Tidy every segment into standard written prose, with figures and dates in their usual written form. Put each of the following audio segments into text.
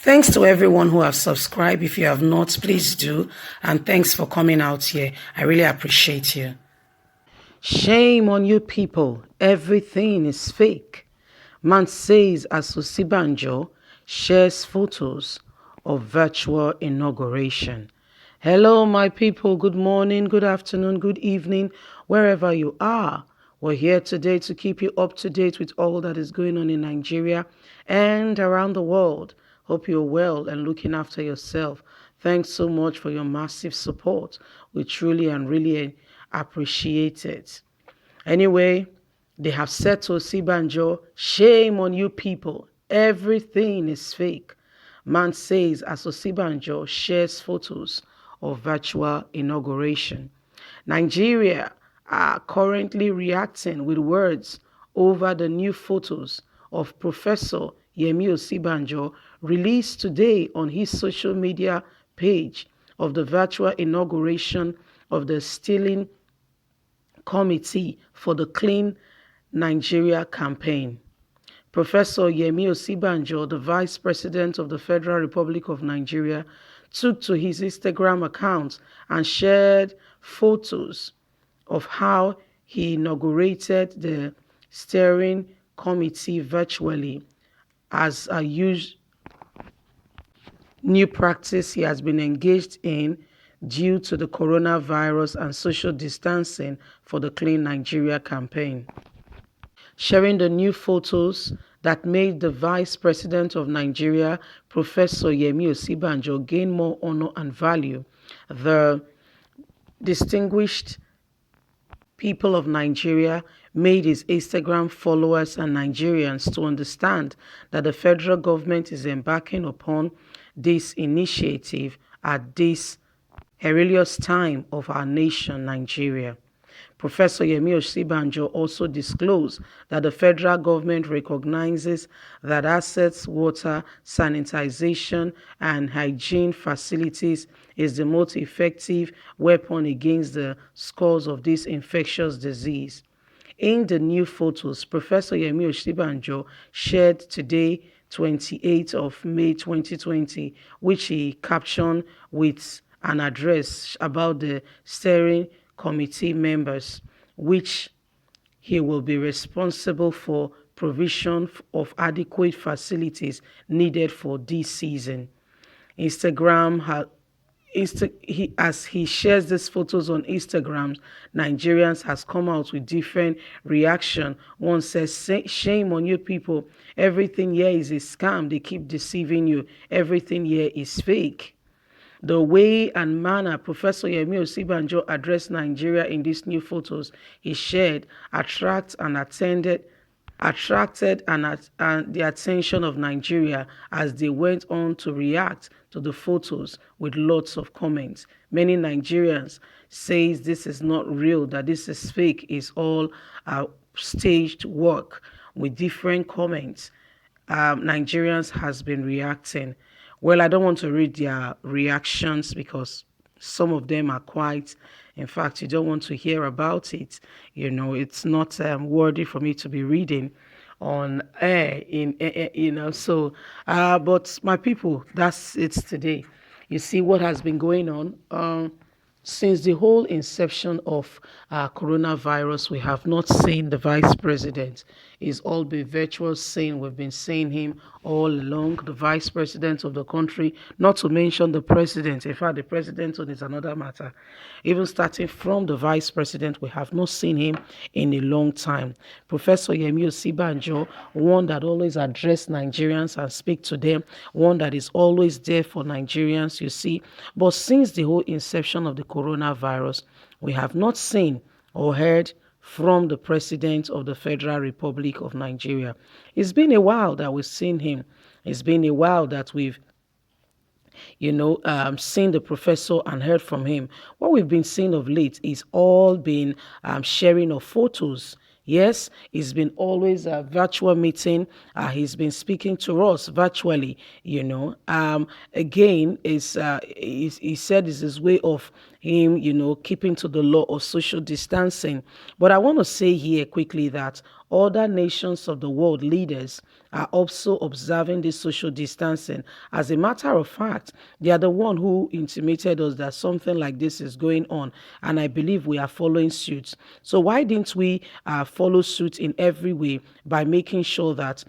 Thanks to everyone who have subscribed. If you have not, please do. And thanks for coming out here. I really appreciate you. Shame on you people. Everything is fake. Man says as Osinbajo shares photos of virtual inauguration. Hello, my people. Good morning, good afternoon, good evening, wherever you are. We're here today to keep you up to date with all that is going on in Nigeria and around the world. Hope you're well and looking after yourself. Thanks so much for your massive support. We truly and really appreciate it. Anyway, they have said to Osinbajo, shame on you people. Everything is fake. Man says as Osinbajo shares photos of virtual inauguration. Nigeria are currently reacting with words over the new photos of Professor Yemi Osinbajo released today on his social media page of the virtual inauguration of the Stealing Committee for the Clean Nigeria campaign. Professor Yemi Osinbajo, the Vice President of the Federal Republic of Nigeria, took to his Instagram account and shared photos of how he inaugurated the steering committee virtually as a new practice he has been engaged in due to the coronavirus and social distancing for the Clean Nigeria campaign. Sharing the new photos that made the Vice President of Nigeria, Professor Yemi Osinbajo, gain more honor and value, the distinguished people of Nigeria made his Instagram followers and Nigerians to understand that the federal government is embarking upon this initiative at this perilous time of our nation, Nigeria. Professor Yemi Osinbajo also disclosed that the federal government recognizes that assets, water, sanitization, and hygiene facilities is the most effective weapon against the scourge of this infectious disease. In the new photos, Professor Yemi Osinbajo shared today, 28th of May 2020, which he captioned with an address about the steering committee members, which he will be responsible for provision of adequate facilities needed for this season. As he shares these photos on Instagram, Nigerians has come out with different reaction. One says, shame on you people. Everything here is a scam. They keep deceiving you. Everything here is fake. The way and manner Professor Yemi Osinbajo addressed Nigeria in these new photos he shared attracted the attention of Nigeria as they went on to react to the photos with lots of comments. Many Nigerians say this is not real, that this is fake, it's all staged work, with different comments. Nigerians has been reacting. Well, I don't want to read their reactions because some of them are quite, in fact, you don't want to hear about it. It's not worthy for me to be reading on air, but my people, that's it today. You see what has been going on. Since the whole inception of coronavirus, we have not seen the vice president. It's all been virtual scene. We've been seeing him all along, the vice president of the country, not to mention the president. In fact, the president is another matter. Even starting from the vice president, we have not seen him in a long time. Professor Yemi Osinbajo, one that always address Nigerians and speak to them, one that is always there for Nigerians, you see. But since the whole inception of the coronavirus, we have not seen or heard from the president of the Federal Republic of Nigeria. It's been a while that we've seen him. It's been a while that we've seen the professor and heard from him. What we've been seeing of late is all been sharing of photos. Yes, it's been always a virtual meeting. He's been speaking to us virtually, Again, he said it's his way of him, keeping to the law of social distancing. But I want to say here quickly that other nations of the world leaders are also observing this social distancing. As a matter of fact, they are the one who intimated us that something like this is going on, and I believe we are following suit. So why didn't we follow suit in every way by making sure that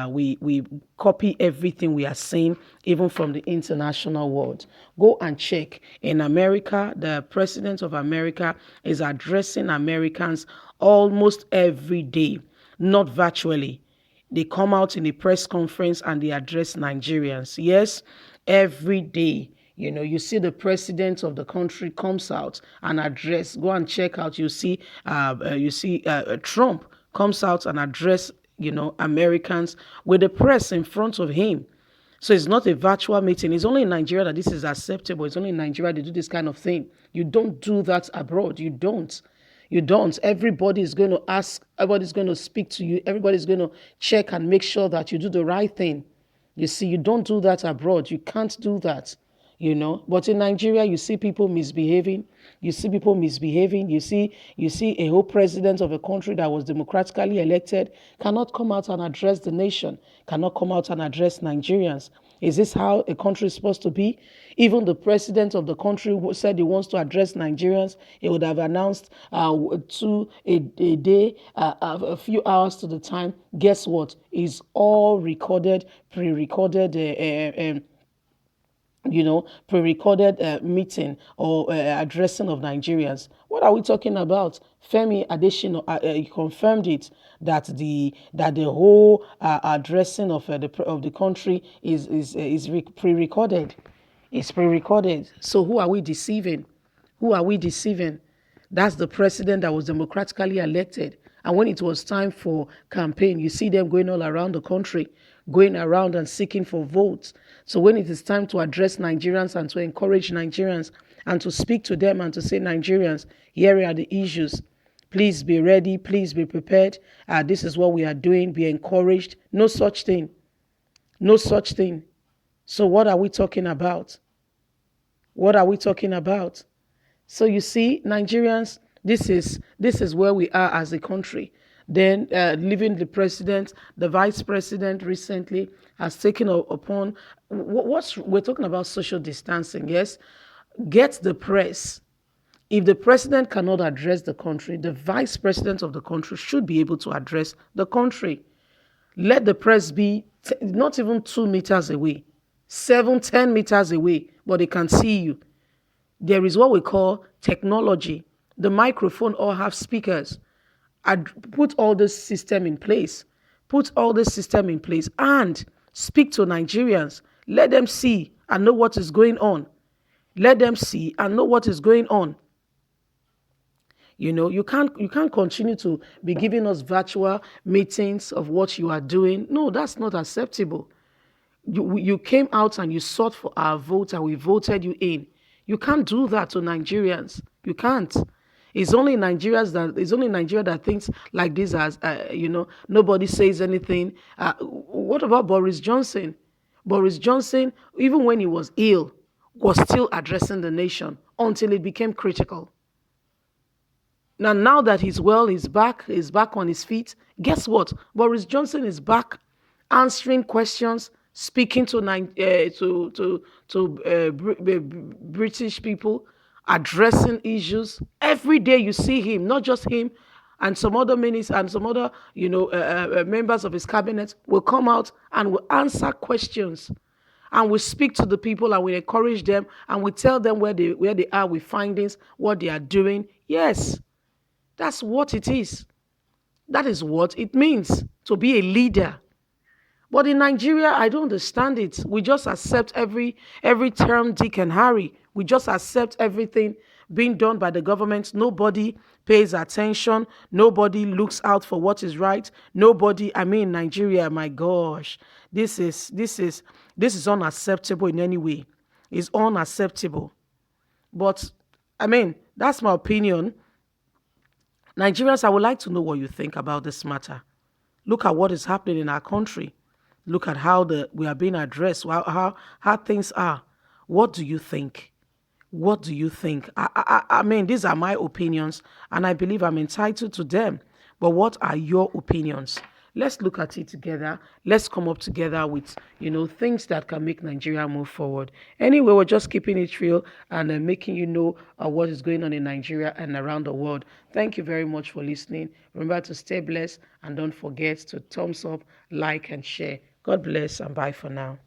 we copy everything we are seeing, even from the international world? Go and check. In America, the president of America is addressing Americans almost every day, not virtually. They come out in a press conference and they address Nigerians. Yes, every day. You see the president of the country comes out and address. Go and check out. Trump comes out and address, Americans with the press in front of him. So it's not a virtual meeting. It's only in Nigeria that this is acceptable. It's only in Nigeria they do this kind of thing. You don't do that abroad. You don't. You don't. Everybody is going to ask. Everybody's going to speak to you. Everybody's going to check and make sure that you do the right thing. You see, you don't do that abroad. You can't do that. But in Nigeria, you see people misbehaving. You see people misbehaving. You see a whole president of a country that was democratically elected cannot come out and address the nation, cannot come out and address Nigerians. Is this how a country is supposed to be? Even the president of the country who said he wants to address Nigerians, he would have announced a day, a few hours to the time. Guess what? It's all recorded, pre-recorded pre-recorded meeting or addressing of Nigerians. What are we talking about? Femi Adesina confirmed it that the whole addressing of the country is pre-recorded. It's pre-recorded. So who are we deceiving? Who are we deceiving? That's the president that was democratically elected. And when it was time for campaign, you see them going all around the country, going around and seeking for votes. So when it is time to address Nigerians and to encourage Nigerians and to speak to them and to say, Nigerians, here are the issues. Please be ready. Please be prepared. This is what we are doing. Be encouraged. No such thing. No such thing. So what are we talking about? What are we talking about? So you see, Nigerians, this is where we are as a country. Then leaving the president, the vice president recently has taken upon we're talking about social distancing. Yes, get the press. If the president cannot address the country, the vice president of the country should be able to address the country. Let the press be not even 2 meters away, 7-10 meters away, but they can see you. There is what we call technology. The microphone all have speakers. Put all this system in place. Put all this system in place and speak to Nigerians. Let them see and know what is going on. Let them see and know what is going on. You can't continue to be giving us virtual meetings of what you are doing. No, that's not acceptable. You came out and you sought for our vote and we voted you in. You can't do that to Nigerians. You can't. It's only Nigeria that thinks like this as nobody says anything. What about Boris Johnson? Boris Johnson, even when he was ill, was still addressing the nation until it became critical. Now that he's well, he's back on his feet. Guess what? Boris Johnson is back answering questions, speaking to British people, addressing issues. Every day you see him, not just him, and some other ministers and some other members of his cabinet will come out and will answer questions. And we speak to the people and we encourage them and we tell them where they are with findings, what they are doing. Yes, that's what it is. That is what it means to be a leader. But in Nigeria, I don't understand it. We just accept every term, Dick and Harry. We just accept everything being done by the government. Nobody pays attention. Nobody looks out for what is right. Nigeria, my gosh, this is unacceptable in any way. It's unacceptable. But that's my opinion. Nigerians, I would like to know what you think about this matter. Look at what is happening in our country. Look at how we are being addressed, how things are. What do you think? What do you think? I mean, these are my opinions, and I believe I'm entitled to them. But what are your opinions? Let's look at it together. Let's come up together with, things that can make Nigeria move forward. Anyway, we're just keeping it real and making you know what is going on in Nigeria and around the world. Thank you very much for listening. Remember to stay blessed and don't forget to thumbs up, like, and share. God bless and bye for now.